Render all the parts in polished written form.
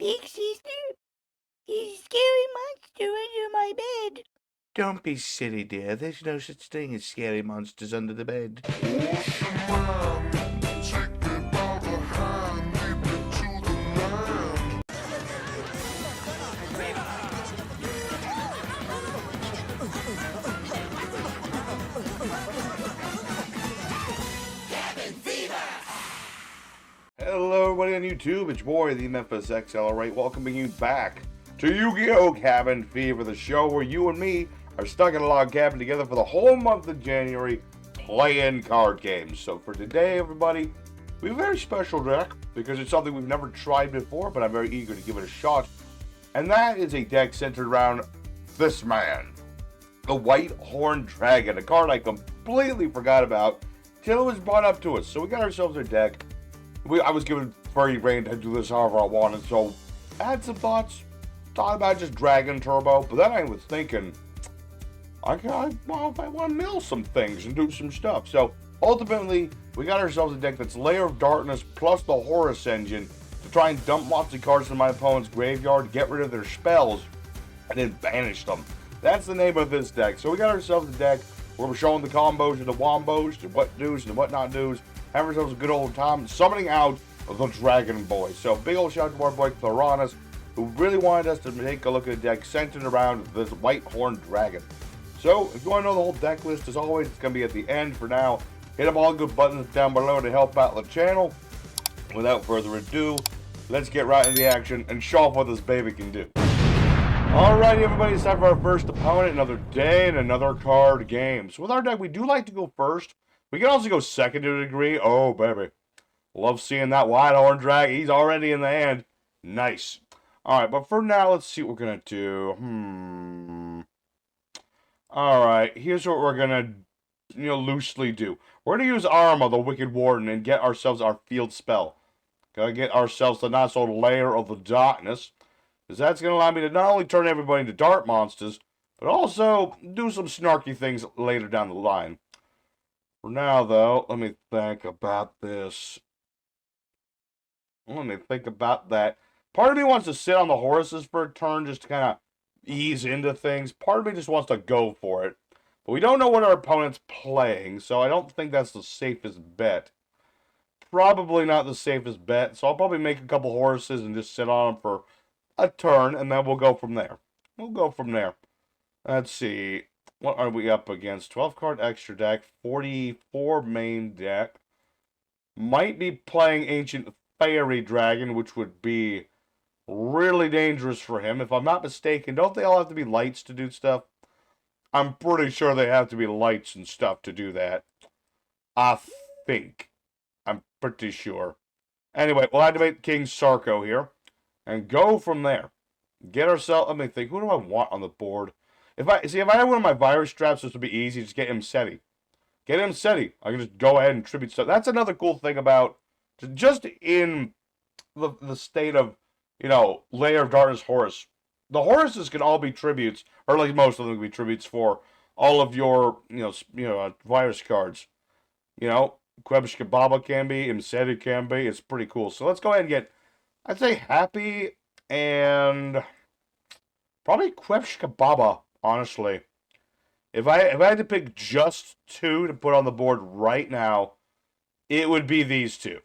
Big sister, there's a scary monster under my bed. Don't be silly, dear. There's no such thing as scary monsters under the bed. Hello, everybody on YouTube. It's your boy, the Memphis XLR8, welcoming you back to Yu-Gi-Oh! Cabin Fever, the show where you and me are stuck in a log cabin together for the whole month of January playing card games. So for today, everybody, we have a very special deck because it's something we've never tried before, but I'm very eager to give it a shot. And that is a deck centered around this man, the whitehorneddragon, a card I completely forgot about till it was brought up to us. So we got ourselves a deck. I was given free reign to do this however I wanted, so I had some thoughts. Thought about just Dragon Turbo, but then I was thinking, I want to mill some things and do some stuff. So ultimately, we got ourselves a deck that's Lair of Darkness plus the Horus engine to try and dump lots of cards in my opponent's graveyard, get rid of their spells, and then banish them. That's the name of this deck. So we got ourselves a deck where we're showing the combos and the wombos, and what do's and what not do's. Have ourselves a good old time summoning out the Dragon Boy. So big old shout out to our boy Theranos, who really wanted us to take a look at a deck centered around this whitehorneddragon. So if you want to know the whole deck list, as always, it's going to be at the end. For now, hit up all the good buttons down below to help out the channel. Without further ado, let's get right into the action and show off what this baby can do. Alrighty, everybody, it's time for our first opponent. Another day and another card game. So with our deck, we do like to go first. We can also go second to a degree. Oh, baby. Love seeing that whitehorneddragon. He's already in the hand. Nice. Alright, but for now, let's see what we're going to do. Alright, here's what we're going to, loosely do. We're going to use Arma, the Wicked Warden, and get ourselves our field spell. Gotta get ourselves the nice old Lair of the Darkness. Because that's going to allow me to not only turn everybody into dark monsters, but also do some snarky things later down the line. For now, though, let me think about this. Let me think about that. Part of me wants to sit on the horses for a turn just to kind of ease into things. Part of me just wants to go for it. But we don't know what our opponent's playing, so I don't think that's the safest bet. Probably not the safest bet, so I'll probably make a couple horses and just sit on them for a turn, and then we'll go from there. Let's see. What are we up against? 12 card extra deck, 44 main deck. Might be playing Ancient Fairy Dragon, which would be really dangerous for him. If I'm not mistaken, don't they all have to be lights to do stuff? I'm pretty sure they have to be lights and stuff to do that. I think. I'm pretty sure. Anyway, we'll activate King Sarko here and go from there. Get ourselves, let me think, who do I want on the board? If I had one of my virus traps, this would be easy. Just get him SETI. Get him SETI. I can just go ahead and tribute stuff. That's another cool thing about just in the state of, Lair of Darkness Horus. The Horuses can all be tributes, or at least most of them can be tributes for all of your, virus cards. Kwebshka Baba can be, Imseti can be. It's pretty cool. So let's go ahead and get, I'd say, Happy and probably Kwebshka Baba. Honestly, if I had to pick just two to put on the board right now, it would be these two.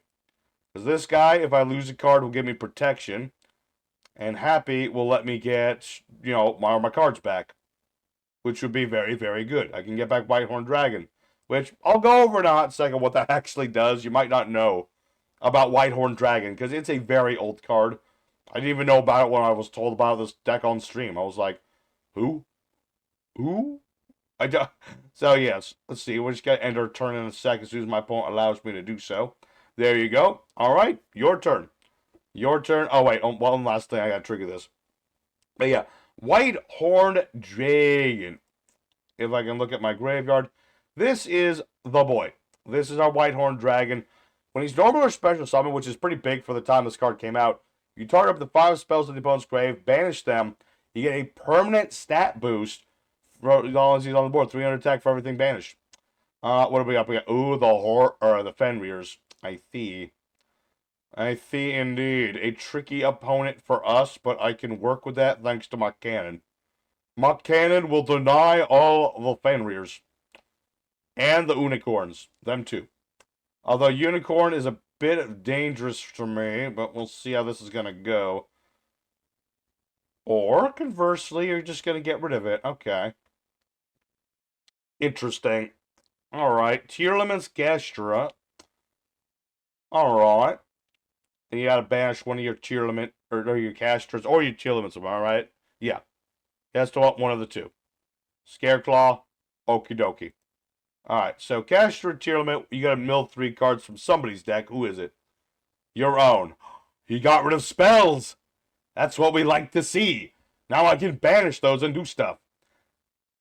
Because this guy, if I lose a card, will give me protection, and Happy will let me get, my cards back, which would be very, very good. I can get back Whitehorneddragon, which I'll go over in a hot second what that actually does. You might not know about Whitehorneddragon because it's a very old card. I didn't even know about it when I was told about this deck on stream. I was like, who? So yes, let's see. We're just gonna end our turn in a second as soon as my opponent allows me to do so. There you go. All right, your turn. Oh wait, one last thing. I gotta trigger this. But yeah, whitehorneddragon. If I can look at my graveyard, this is the boy. This is our whitehorneddragon. When he's normal or special summon, which is pretty big for the time this card came out, you target up to 5 spells in the opponent's grave, banish them. You get a permanent stat boost as long as he's on the board. 300 attack for everything banished. What are we up? We got the Fenrir's. I see. I see indeed. A tricky opponent for us, but I can work with that thanks to my cannon. My cannon will deny all the Fenrirs. And the unicorns. Them too. Although unicorn is a bit dangerous for me, but we'll see how this is going to go. Or, conversely, you're just going to get rid of it. Okay. Interesting. Alright. Tearlament's Kashtira. Alright. And you gotta banish one of your Tearlament, or your Kashtiras, or your Tearlaments, am I right? Yeah. He has to want one of the two. Scareclaw, okie dokie. Alright, so Kashtira Tearlament, you gotta mill 3 cards from somebody's deck. Who is it? Your own. He got rid of spells! That's what we like to see. Now I can banish those and do stuff.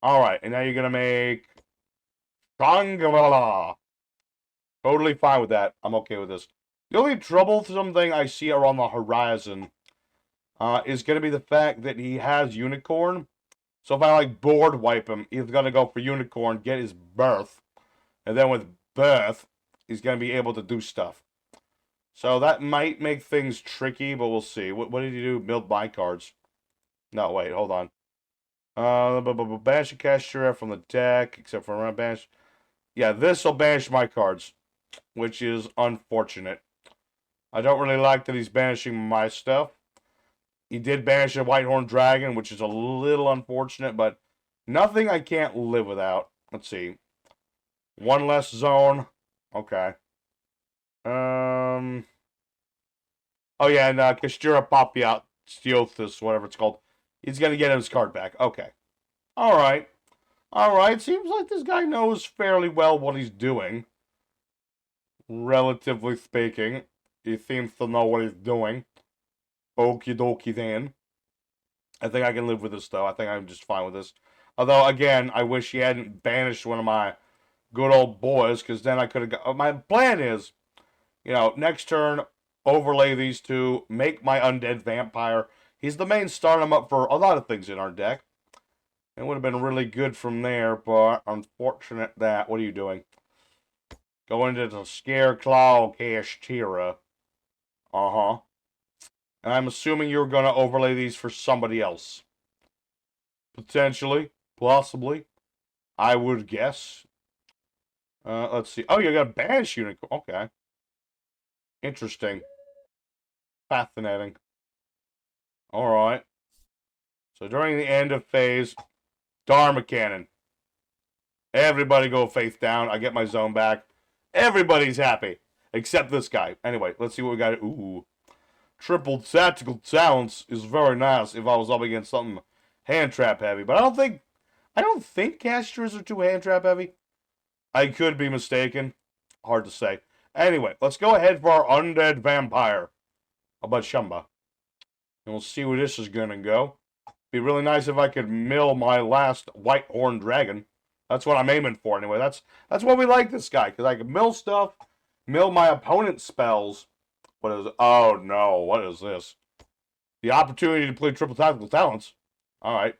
Alright, and now you're gonna make Shangri-La. Totally fine with that. I'm okay with this. The only troublesome thing I see around the horizon is going to be the fact that he has Unicorn. So if I like board wipe him, he's going to go for Unicorn, get his birth. And then with birth, he's going to be able to do stuff. So that might make things tricky, but we'll see. What did he do? Build my cards. No, wait, hold on. Banish a Kashtira from the deck, except for a banish. Yeah, this will banish my cards, which is unfortunate. I don't really like that he's banishing my stuff. He did banish a whitehorneddragon, which is a little unfortunate, but nothing I can't live without. Let's see. One less zone. Okay. Oh yeah, and Kashtira Popiat, Steothus, whatever it's called. He's gonna get his card back. Okay. Alright. Alright, seems like this guy knows fairly well what he's doing. Relatively speaking. He seems to know what he's doing. Okie dokie then. I think I can live with this, though. I think I'm just fine with this. Although, again, I wish he hadn't banished one of my good old boys, because then I could have got... My plan is, you know, next turn, overlay these two, make my undead vampire. He's the main start him up for a lot of things in our deck. It would have been really good from there, but unfortunate that... What are you doing? Going into the Scareclaw Kashtira. Uh-huh. And I'm assuming you're going to overlay these for somebody else. Potentially. Possibly. I would guess. Let's see. Oh, you got a banish unicorn. Okay. Interesting. Fascinating. Alright. So during the end of phase, Dharma Cannon. Everybody go face down. I get my zone back. Everybody's happy. Except this guy. Anyway, let's see what we got. Ooh. Triple tactical talents is very nice if I was up against something hand trap heavy. But I don't think Kashtiras are too hand trap heavy. I could be mistaken. Hard to say. Anyway, let's go ahead for our undead vampire. About Shamba. And we'll see where this is gonna go. Be really nice if I could mill my last whitehorneddragon. That's what I'm aiming for anyway. That's why we like this guy, because I can mill stuff, mill my opponent's spells. What is it? Oh no, what is this? The opportunity to play triple tactical talents. Alright.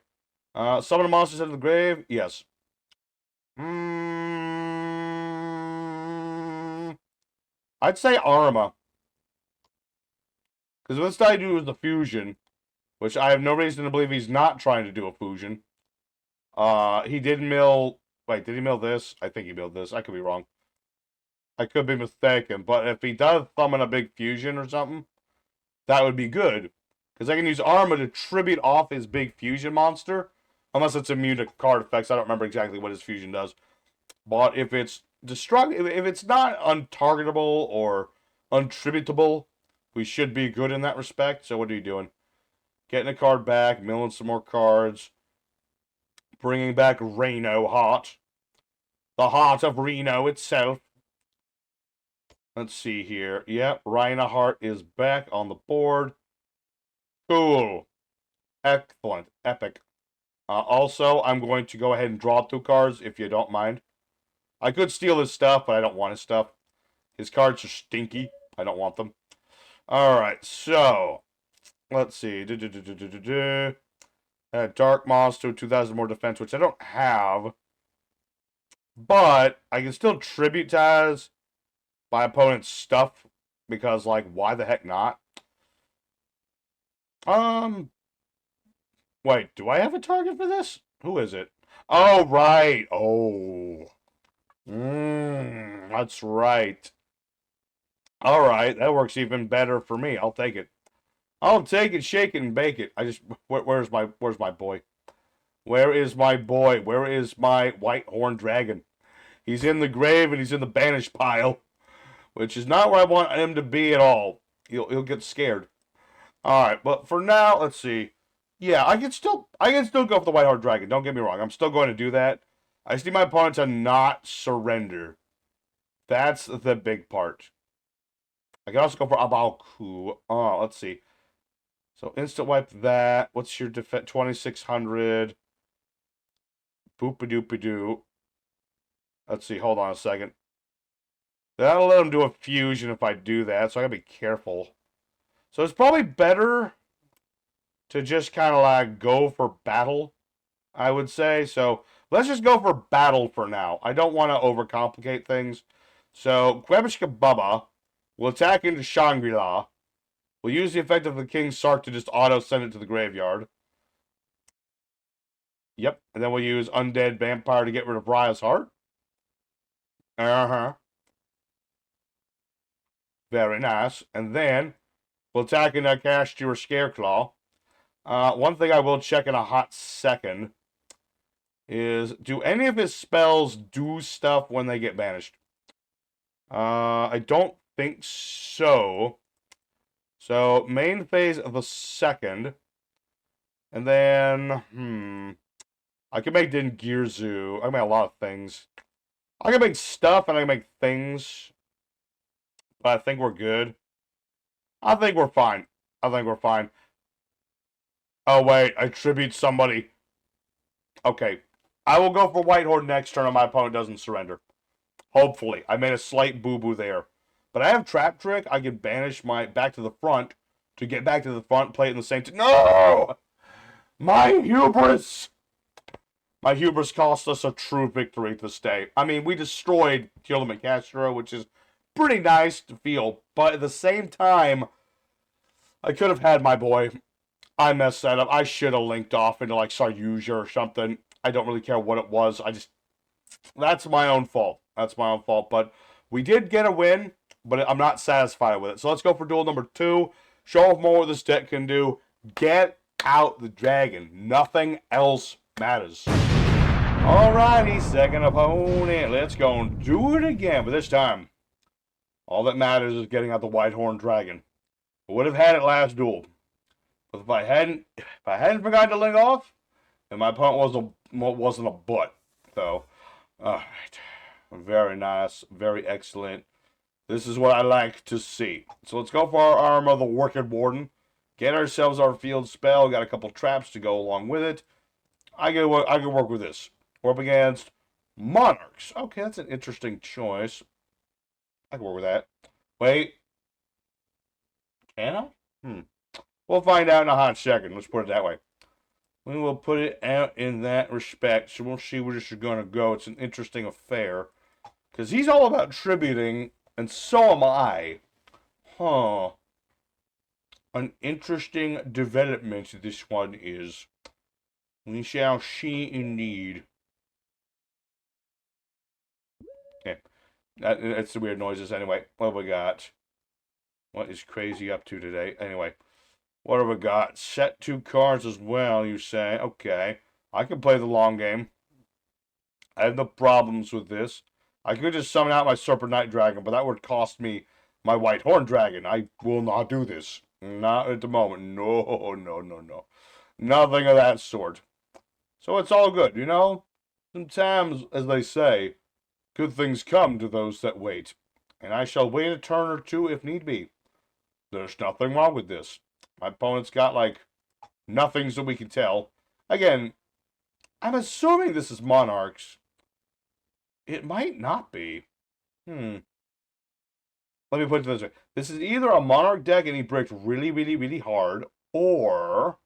Summon a monster out of the grave? Yes. I'd say Arma. Because what this guy do is the fusion, which I have no reason to believe he's not trying to do a fusion. He did mill... Wait, did he mill this? I think he milled this. I could be wrong. I could be mistaken. But if he does summon a big fusion or something, that would be good. Because I can use Arma to tribute off his big fusion monster. Unless it's immune to card effects. I don't remember exactly what his fusion does. But if it's if it's not untargetable or untributable, we should be good in that respect. So what are you doing? Getting a card back, milling some more cards. Bringing back Reno Heart. The heart of Reno itself. Let's see here. Yep, Rhino Heart is back on the board. Cool. Excellent. Epic. Also, I'm going to go ahead and draw 2 cards, if you don't mind. I could steal his stuff, but I don't want his stuff. His cards are stinky. I don't want them. Alright, so... Let's see. Dark Monster, 2,000 more defense, which I don't have. But I can still tributize my opponent's stuff because, like, why the heck not? Wait, do I have a target for this? Who is it? Oh, right. Oh. That's right. All right, that works even better for me. I'll take it. I'll take it, shake it, and bake it. Where's my boy? Where is my boy? Where is my whitehorneddragon? He's in the grave and he's in the banish pile, which is not where I want him to be at all. He'll get scared. All right, but for now, let's see. Yeah, I can still go for the whitehorneddragon. Don't get me wrong. I'm still going to do that. I just need my opponent to not surrender. That's the big part. I can also go for Abaoku. Oh, let's see. So instant wipe that. What's your defense? 2600. Boop-a-doop-a-doo. Let's see. Hold on a second. That'll let him do a fusion if I do that, so I gotta be careful. So it's probably better to just kind of like go for battle, I would say. So let's just go for battle for now. I don't want to overcomplicate things. So Kwebishka Bubba will attack into Shangri-La. We'll use the effect of the King's Sark to just auto-send it to the graveyard. Yep, and then we'll use Undead Vampire to get rid of Raya's Heart. Uh-huh. Very nice. And then we'll attack into Kashtira Scareclaw. One thing I will check in a hot second is, do any of his spells do stuff when they get banished? I don't think so. So, main phase of the second. And then, I can make Dingirzu. I can make a lot of things. I can make stuff and I can make things. But I think we're good. I think we're fine. I think we're fine. Oh, wait. I tribute somebody. Okay. I will go for Whitehorn next turn and my opponent doesn't surrender. Hopefully. I made a slight boo-boo there. But I have Trap Trick. I can banish my back to the front to get back to the front, play it in the same... No! My hubris! My hubris cost us a true victory this day. I mean, we destroyed Tearlament Kashtira, which is pretty nice to feel. But at the same time, I could have had my boy. I messed that up. I should have linked off into, like, Saryuja or something. I don't really care what it was. That's my own fault. That's my own fault. But we did get a win, but I'm not satisfied with it. So let's go for duel number 2. Show off more what this deck can do. Get out the dragon. Nothing else matters. Alrighty, second opponent. Let's go and do it again. But this time, all that matters is getting out the whitehorneddragon. I would have had it last duel. But if I hadn't forgotten to link off, then my opponent wasn't a butt. So, alright. Very nice. Very excellent. This is what I like to see. So let's go for our arm of the Wicked Warden. Get ourselves our field spell. Got a couple traps to go along with it. I can work with this. We're up against Monarchs. Okay, that's an interesting choice. I can work with that. Wait. Can I? We'll find out in a hot second. Let's put it that way. We will put it out in that respect. So we'll see where this is going to go. It's an interesting affair. Because he's all about tributing, and so am I. Huh. An interesting development this one is. We shall see indeed. Okay. That's the weird noises anyway. What have we got? What is crazy up to today? Anyway. What have we got? Set 2 cards as well, you say. Okay. I can play the long game. I have no problems with this. I could just summon out my Serpent Knight Dragon, but that would cost me my Whitehorneddragon. I will not do this. Not at the moment. No, no, no, no. Nothing of that sort. So it's all good, you know? Sometimes, as they say, good things come to those that wait. And I shall wait a turn or two if need be. There's nothing wrong with this. My opponent's got, like, nothing so we can tell. Again, I'm assuming this is Monarchs. It might not be. Let me put it this way. This is either a Monarch deck and he breaks really, really, really hard, or...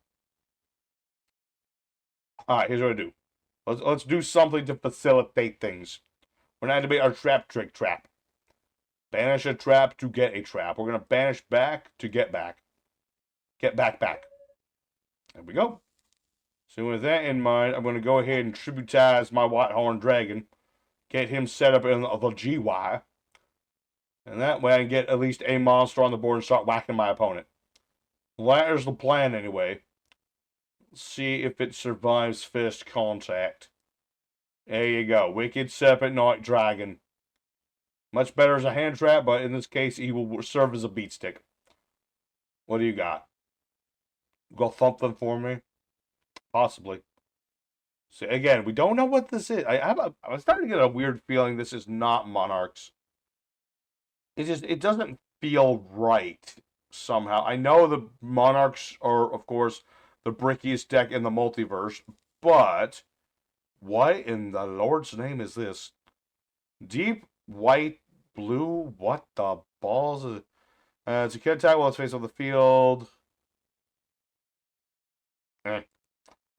Alright, here's what I do. Let's do something to facilitate things. We're not going to be our trap trick trap. Banish a trap to get a trap. We're going to banish back to get back. Get back, back. There we go. So with that in mind, I'm going to go ahead and tributize my whitehorneddragon. Get him set up in the GY. And that way I can get at least a monster on the board and start whacking my opponent. That is the plan anyway. See if it survives first contact. There you go. Wicked Serpent Night Dragon. Much better as a hand trap, but in this case, he will serve as a beat stick. What do you got? Got something for me? Possibly. See, again, we don't know what this is. I was starting to get a weird feeling this is not Monarchs. It doesn't feel right somehow. I know the Monarchs are, of course, the brickiest deck in the multiverse, but what in the Lord's name is this? Deep white blue? What the balls is it? It's a kid attack while it's face on the field.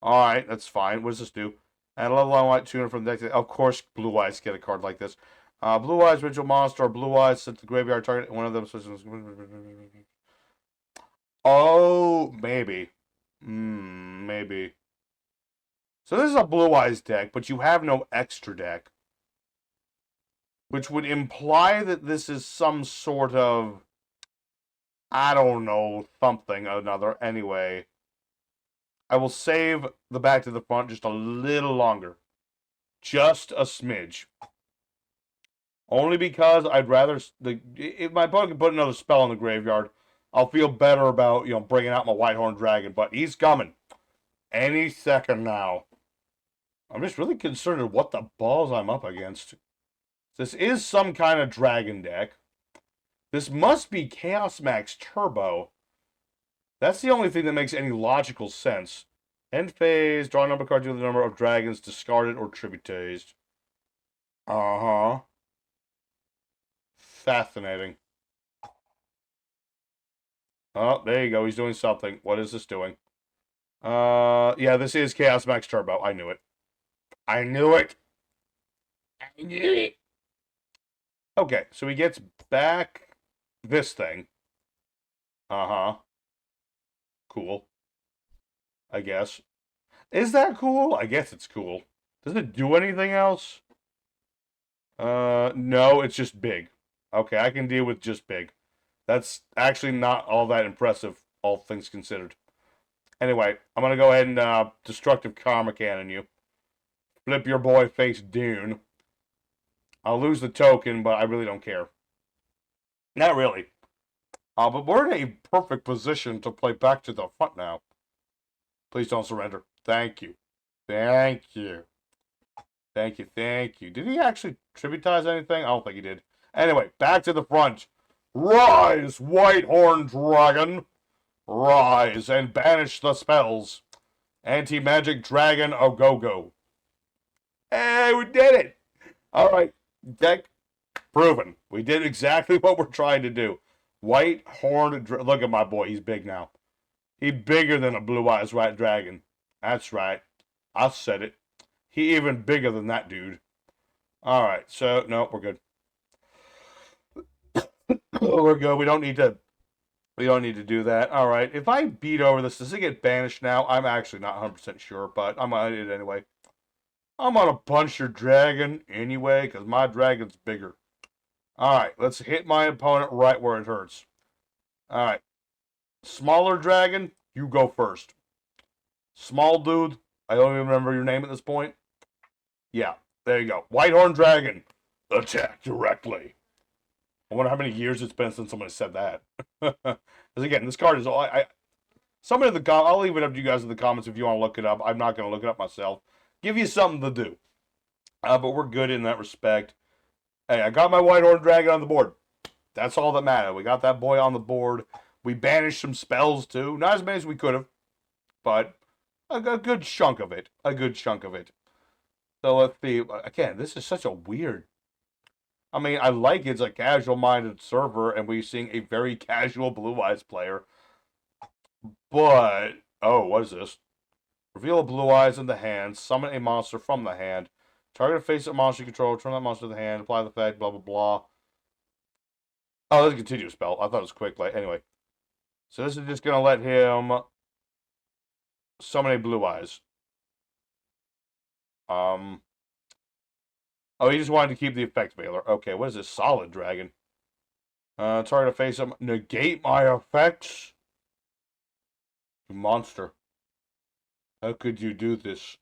Alright, that's fine. What does this do? Add a level on white tuner from the deck. Of course, Blue Eyes get a card like this. Blue Eyes, Ritual Monster, or Blue Eyes, set the graveyard target. One of them. Oh, maybe. Maybe. So this is a Blue Eyes deck, but you have no extra deck. Which would imply that this is some sort of, I don't know, something or another. Anyway, I will save the back to the front just a little longer. Just a smidge. Only because I'd rather, if my opponent can put another spell in the graveyard, I'll feel better about, bringing out my whitehorneddragon. But he's coming. Any second now. I'm just really concerned with what the balls I'm up against. This is some kind of dragon deck. This must be Chaos Max Turbo. That's the only thing that makes any logical sense. End phase, draw a number card to the number of dragons discarded or tributized. Uh-huh. Fascinating. Oh, there you go. He's doing something. What is this doing? Yeah, this is Chaos Max Turbo. I knew it. I knew it. I knew it. Okay, so he gets back this thing. Uh-huh. Cool. I guess. Is that cool? I guess it's cool. Does it do anything else? No, it's just big. Okay, I can deal with just big. That's actually not all that impressive, all things considered. Anyway, I'm going to go ahead and Destructive Karma Cannon you. Flip your boy face Dune. I'll lose the token, but I really don't care. Not really. But we're in a perfect position to play back to the front now. Please don't surrender. Thank you. Thank you. Thank you, thank you. Did he actually tributize anything? I don't think he did. Anyway, back to the front. Rise, Whitehorneddragon. Rise and banish the spells. Anti-magic dragon a go-go. Hey, we did it! Alright, deck proven. We did exactly what we're trying to do. White-horned... Look at my boy, he's big now. He's bigger than a Blue Eyes White Dragon. That's right. I said it. He even bigger than that dude. Alright, so, no, we're good. We're good. We don't need to do that. Alright, if I beat over this, does it get banished now? I'm actually not 100% sure, but I'm gonna do it anyway. I'm gonna punch your dragon anyway, because my dragon's bigger. Alright, let's hit my opponent right where it hurts. Alright. Smaller dragon, you go first. Small dude, I don't even remember your name at this point. Yeah, there you go. Whitehorneddragon, attack directly. I wonder how many years it's been since somebody said that. Because again, this card is all somebody in the I'll leave it up to you guys in the comments if you want to look it up. I'm not going to look it up myself. Give you something to do. But we're good in that respect. Hey, I got my Whitehorneddragon on the board. That's all that mattered. We got that boy on the board. We banished some spells too. Not as many as we could have, but a good chunk of it. A good chunk of it. So let's see. Again, this is such a weird... I mean, I like it's a casual-minded server, and we're seeing a very casual Blue Eyes player. But... Oh, what is this? Reveal a Blue Eyes in the hand. Summon a monster from the hand. Target a face-up monster you control. Turn that monster to the hand. Apply the effect. Blah, blah, blah. Oh, that's a continuous spell. I thought it was quick play. Anyway. So this is just going to let him summon a blue eyes. Oh, he just wanted to keep the effect veiler. Okay, what is this? Solid dragon. Target to face him. Negate my effects? You monster. How could you do this?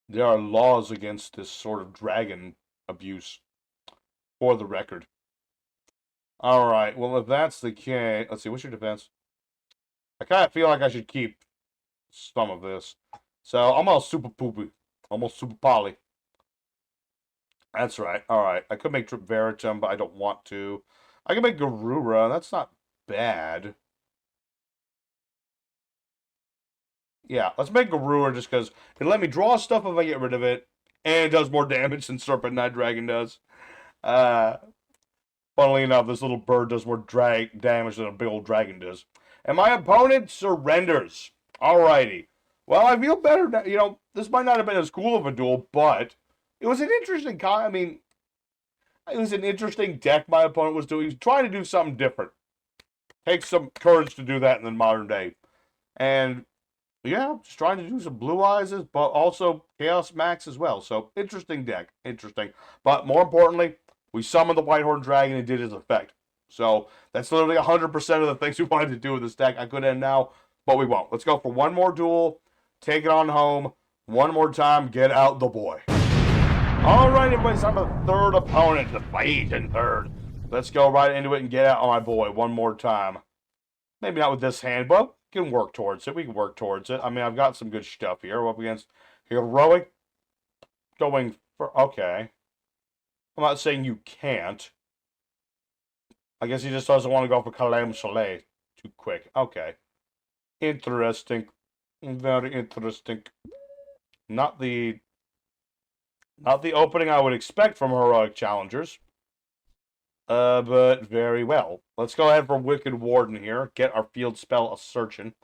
There are laws against this sort of dragon abuse. For the record. Alright, well, if that's the case... Let's see, what's your defense? I kind of feel like I should keep some of this. So, I'm all super poopy. Almost super poly. That's right. Alright, I could make Trip Veritum, but I don't want to. I can make Garura. That's not bad. Yeah, let's make Garura just because it'll let me draw stuff if I get rid of it. And it does more damage than Serpent Night Dragon does. Uh, Funnily enough, this little bird does more damage than a big old dragon does. And my opponent surrenders. Alrighty. Well, I feel better now. You know, this might not have been as cool of a duel, but it was an interesting I mean, it was an interesting deck my opponent was doing. He was trying to do something different. Takes some courage to do that in the modern day. And yeah, just trying to do some blue eyes, but also Chaos Max as well. So interesting deck. Interesting. But more importantly, we summoned the whitehorneddragon and did his effect. So that's literally 100% of the things we wanted to do with this deck. I could end now, but we won't. Let's go for one more duel. Take it on home. One more time. Get out the boy. All right, everybody. It's time for the third opponent. The fight in third. Let's go right into it and get out on my boy one more time. Maybe not with this hand, but we can work towards it. We can work towards it. I mean, I've got some good stuff here. We're up against Heroic. Going for... Okay. I'm not saying you can't. I guess he just doesn't want to go for Kalem Soleil too quick. Okay. Interesting. Very interesting. Not the opening I would expect from heroic challengers. But very well. Let's go ahead for Wicked Warden here. Get our field spell a searching.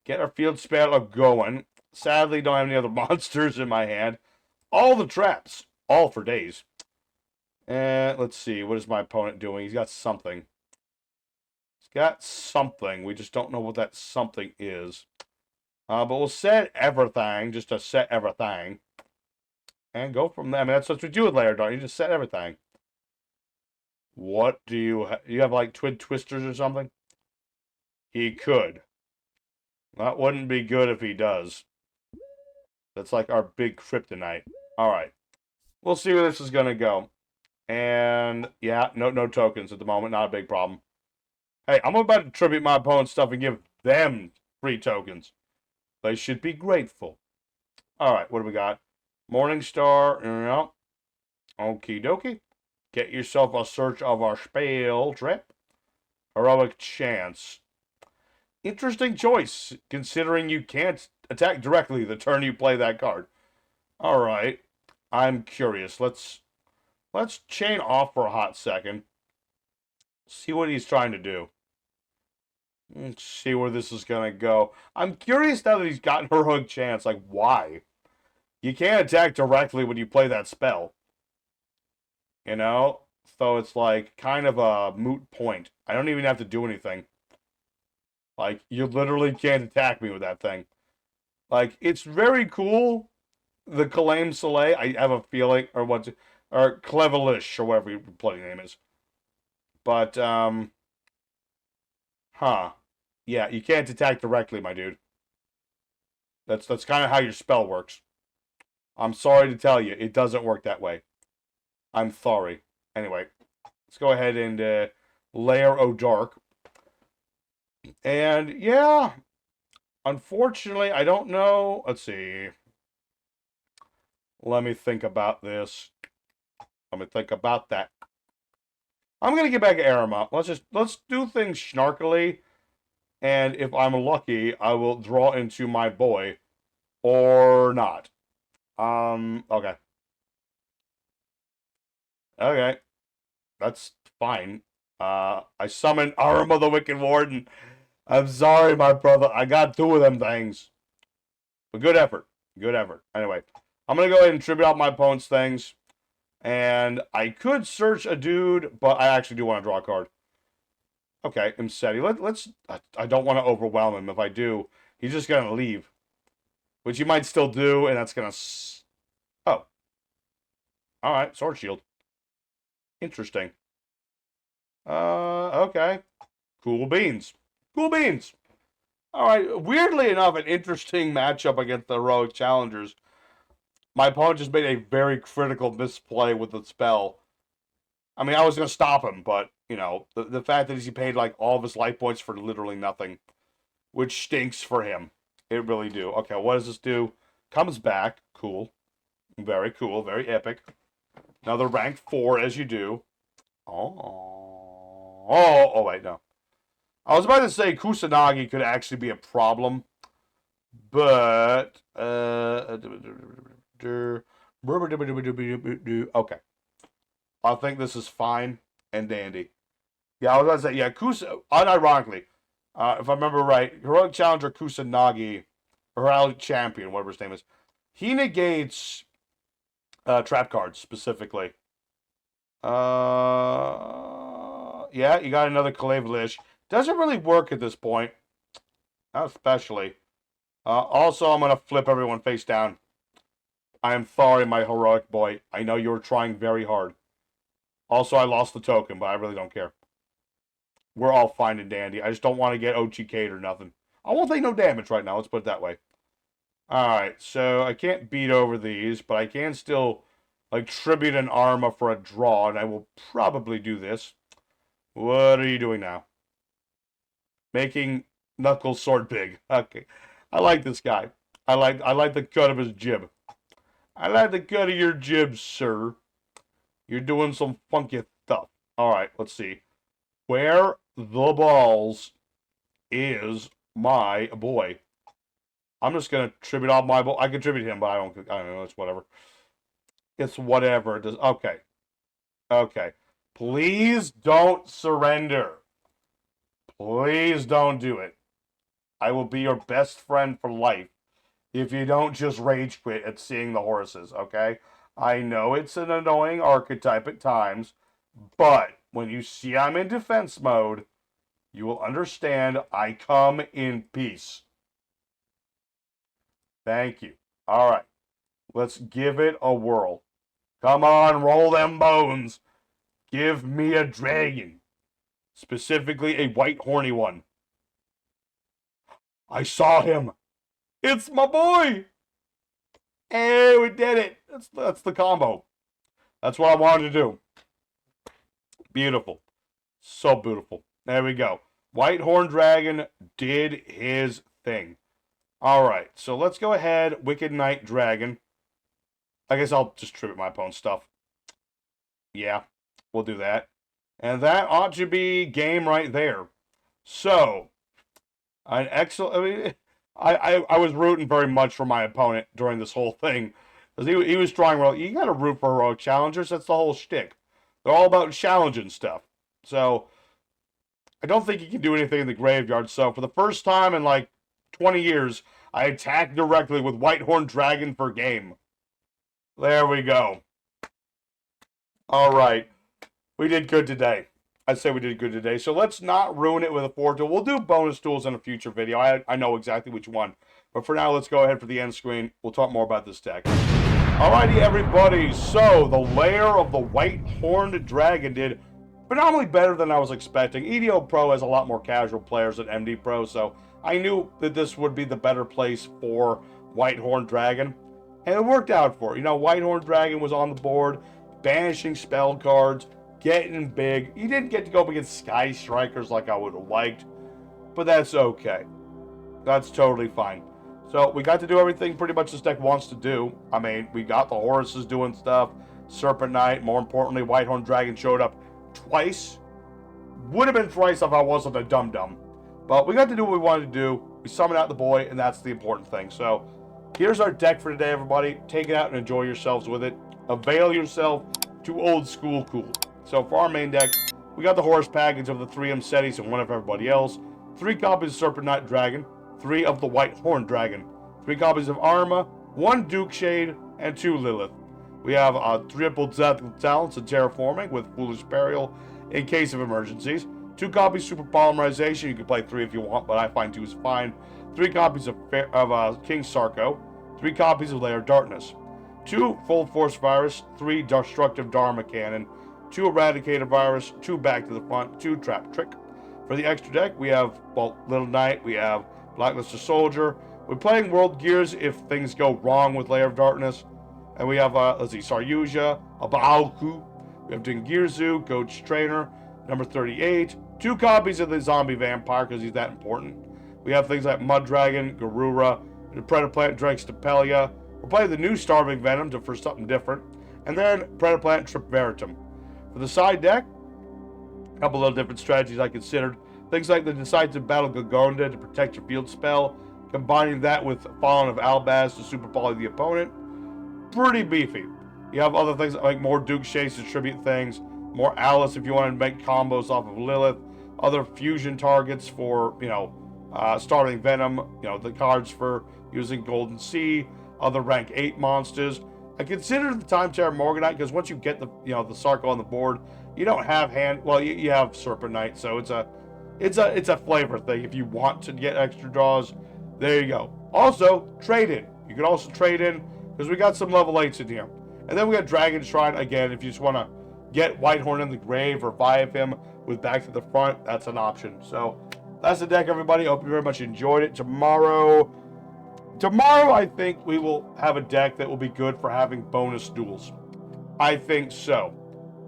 Get our field spell a going. Sadly, don't have any other monsters in my hand. All the traps. All for days. And let's see. What is my opponent doing? He's got something. He's got something. We just don't know what that something is. But we'll set everything. Just to set everything. And go from there. I mean, that's what we do with Lair of Darkness. You just set everything. What do you have? You have like Twin Twisters or something? He could. That wouldn't be good if he does. That's like our big kryptonite. Alright. We'll see where this is going to go. And, yeah, no tokens at the moment. Not a big problem. Hey, I'm about to tribute my opponent's stuff and give them free tokens. They should be grateful. Alright, what do we got? Morningstar. No. Okie dokie. Get yourself a search of our spell trip. Heroic Chance. Interesting choice, considering you can't attack directly the turn you play that card. Alright. I'm curious. Let's chain off for a hot second. See what he's trying to do. Let's see where this is going to go. I'm curious now that he's gotten Heroic Chance. Like, why? You can't attack directly when you play that spell. You know? So it's like kind of a moot point. I don't even have to do anything. Like, you literally can't attack me with that thing. Like, it's very cool. The Kalem Soleil, I have a feeling, or Clevelish, or whatever your bloody name is. But, yeah, you can't attack directly, my dude. That's kind of how your spell works. I'm sorry to tell you, it doesn't work that way. I'm sorry. Anyway, let's go ahead and Lair of Dark. And, yeah, unfortunately, I don't know. Let's see. Let me think about this. Let me think about that. I'm gonna get back to Arama. Let's do things snarkily, and if I'm lucky, I will draw into my boy, or not. Okay. Okay, that's fine. I summon Arama the Wicked Warden. I'm sorry, my brother. I got two of them things. But good effort. Good effort. Anyway, I'm gonna go ahead and tribute out my opponent's things. And I could search a dude, but I actually do want to draw a card. Okay, Imseti. Let's. I don't want to overwhelm him. If I do, he's just gonna leave, which he might still do, and that's gonna. Oh, all right. Sword Shield. Interesting. Okay. Cool beans. Cool beans. All right. Weirdly enough, an interesting matchup against the heroic challengers. My opponent just made a very critical misplay with the spell. I mean, I was gonna stop him, but you know, the fact that he paid like all of his life points for literally nothing, which stinks for him. It really do. Okay, what does this do? Comes back. Cool. Very cool. Very epic. Another rank 4 as you do. Oh, wait, no. I was about to say Kusanagi could actually be a problem, but okay. I think this is fine and dandy. Yeah, I was about to say, yeah, unironically, if I remember right, Heroic Challenger Kusanagi, or Heroic Champion, whatever his name is, he negates trap cards specifically. Yeah, you got another Kalevalish. Doesn't really work at this point. Not especially. Also, I'm going to flip everyone face down. I am sorry, my heroic boy. I know you were trying very hard. Also, I lost the token, but I really don't care. We're all fine and dandy. I just don't want to get OTK'd or nothing. I won't take no damage right now. Let's put it that way. Alright, so I can't beat over these, but I can still, like, tribute an Arma for a draw, and I will probably do this. What are you doing now? Making Knuckles sword big. Okay. I like this guy. I like the cut of his jib. I like the cut of your jib, sir. You're doing some funky stuff. Alright, let's see. Where the balls is my boy? I'm just gonna tribute all my boy. I can tribute him, but I don't know, it's whatever. It's whatever. It does okay. Okay. Please don't surrender. Please don't do it. I will be your best friend for life if you don't just rage quit at seeing the horses, okay? I know it's an annoying archetype at times, but when you see I'm in defense mode, you will understand I come in peace. Thank you. All right. Let's give it a whirl. Come on, roll them bones. Give me a dragon. Specifically a white horny one. I saw him. It's my boy. Hey, we did it. That's the combo. That's what I wanted to do. Beautiful. So beautiful. There we go. Whitehorneddragon did his thing. Alright, so let's go ahead. Wicked Knight Dragon. I guess I'll just tribute my opponent's stuff. Yeah, we'll do that. And that ought to be game right there. So, an excellent... I mean, I was rooting very much for my opponent during this whole thing. Because he was trying well. You got to root for heroic challengers. That's the whole shtick. They're all about challenging stuff. So, I don't think he can do anything in the graveyard. So, for the first time in like 20 years, I attacked directly with Whitehorneddragon for game. There we go. Alright. We did good today. I'd say we did good today. So let's not ruin it with a 4-tool. We'll do bonus tools in a future video. I know exactly which one. But for now, let's go ahead for the end screen. We'll talk more about this deck. Alrighty, everybody. So, the Lair of the Whitehorneddragon did phenomenally better than I was expecting. EDO Pro has a lot more casual players than MD Pro, so I knew that this would be the better place for Whitehorneddragon. And it worked out for it. You know, Whitehorneddragon was on the board, banishing spell cards, getting big. He didn't get to go up against Sky Strikers like I would have liked, but that's okay. That's totally fine. So we got to do everything pretty much this deck wants to do. I mean, we got the Horuses doing stuff, Serpent Knight, more importantly, Whitehorneddragon showed up twice. Would have been thrice if I wasn't a dum-dum. But we got to do what we wanted to do. We summoned out the boy, and that's the important thing. So here's our deck for today, everybody. Take it out and enjoy yourselves with it. Avail yourself to old school cool. So for our main deck, we got the Horus package of the 3 Imsetis and one of everybody else. 3 copies of Serpent Knight Dragon. 3 of the Whitehorneddragon. 3 copies of Arma. 1 Duke Shade. And 2 Lilith. We have triple death talents and terraforming with foolish burial in case of emergencies. 2 copies super polymerization. You can play 3 if you want, but I find 2 is fine. 3 copies of King Sarko. 3 copies of Lair of Darkness. 2 full force virus. 3 destructive Dharma cannon. 2 eradicator virus. 2 back to the front. 2 trap trick. For the extra deck, we have, well, Little Knight. We have Blacklisted Soldier. We're playing World Gears if things go wrong with Lair of Darkness. And we have, Saryuja, Abaoku. We have Dingirzu, Coach Trainer, number 38. 2 copies of the Zombie Vampire, because he's that important. We have things like Mud Dragon, Garura, the Predaplant, Drextapelia. We're playing the new Starving Venom for something different. And then Predaplant, Trip Veritum. For the side deck, a couple little different strategies I considered. Things like the Decisive Battle Gagonda to protect your field spell. Combining that with Fallen of Albaz to super poly the opponent. Pretty beefy. You have other things like more Duke Shades to tribute things. More Alice if you want to make combos off of Lilith. Other fusion targets for, Starving Venom. The cards for using Golden Sea. Other rank 8 monsters. I consider the Time Terror Morganite because once you get the Sarko on the board, you don't have you have Serpent Knight, so it's a flavor thing. If you want to get extra draws, there you go. Also, trade in. You can also trade in because we got some level 8s in here. And then we got Dragon Shrine again. If you just want to get Whitehorn in the grave or vibe him with back to the front, that's an option. So that's the deck, everybody. Hope you very much enjoyed it. Tomorrow, I think we will have a deck that will be good for having bonus duels. I think so.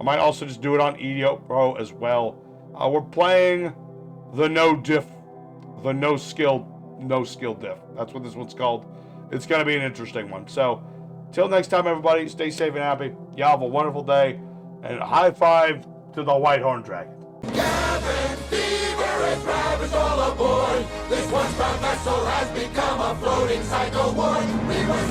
I might also just do it on Yugioh Pro as well. We're playing the no skill diff. That's what this one's called. It's going to be an interesting one. So, till next time, everybody, stay safe and happy. Y'all have a wonderful day. And a high five to the whitehorneddragon. Cabin fever and ravage all aboard. This once proud vessel has become a floating cycle ward. We were